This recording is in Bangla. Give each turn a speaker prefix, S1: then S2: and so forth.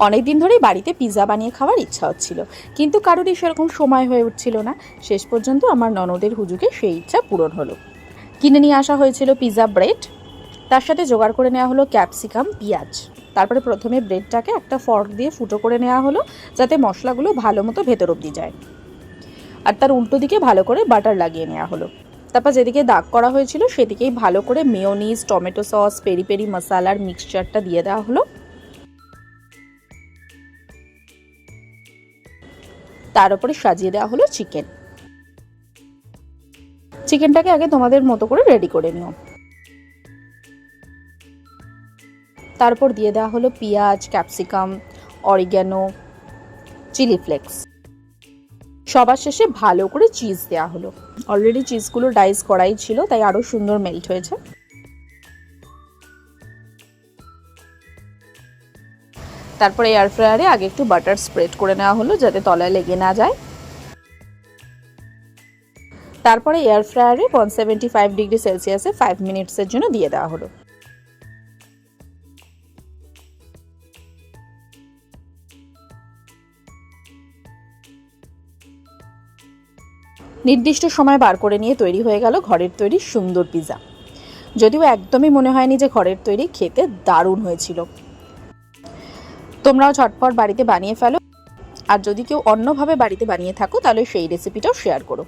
S1: অনেক দিন ধরেই বাড়িতে পিৎজা বানিয়ে খাওয়ার ইচ্ছা হচ্ছিল, কিন্তু কারোরই সেরকম সময় হয়ে উঠছিল না। শেষ পর্যন্ত আমার ননদের হুজুকে সেই ইচ্ছা পূরণ হলো। কিনে নিয়ে আসা হয়েছিল পিৎজা ব্রেড, তার সাথে জোগাড় করে নেওয়া হলো ক্যাপসিকাম, পেঁয়াজ। তারপরে প্রথমে ব্রেডটাকে একটা ফর্ক দিয়ে ফুটো করে নেওয়া হলো, যাতে মশলাগুলো ভালো মতো ভেতর অবধি যায়। আর তার উল্টো দিকে ভালো করে বাটার লাগিয়ে নেওয়া হলো। তারপর যেদিকে দাগ করা হয়েছিল সেদিকেই ভালো করে mayonnaise, tomato sauce, peri peri মশলার মিক্সচারটা দিয়ে দেওয়া হলো। তার উপরে সাজিয়ে দেওয়া হলো চিকেনটাকে আগে তোমাদের মতো করে রেডি করে নিও। তারপর দিয়ে দেওয়া হলো পেঁয়াজ, ক্যাপসিকাম, অরিগ্যানো, চিলি ফ্লেক্স। সবার শেষে ভালো করে চিজ দেওয়া হলো। অলরেডি চিজগুলো ডাইস করাই ছিল, তাই আরো সুন্দর মেল্ট হয়েছে। তারপরে এয়ার ফ্রায়ারে আগে একটু বাটার স্প্রেড করে নেওয়া হলো, যাতে তলায় লেগে না যায়। তারপরে এয়ার ফ্রায়ারে 175 ডিগ্রি সেলসিয়াসে 5 মিনিটসের জন্য দিয়ে দেওয়া হলো। নির্দিষ্ট সময় বার করে নিয়ে তৈরি হয়ে গেল ঘরের তৈরি সুন্দর পিৎজা। যদিও একদমই মনে হয়নি যে ঘরের তৈরি, খেতে দারুণ হয়েছিল। তোমরাও ঝটপট বাড়িতে বানিয়ে ফেলো, আর যদি কেউ অন্যভাবে বাড়িতে বানিয়ে থাকো তাহলে সেই রেসিপিটাও শেয়ার করো।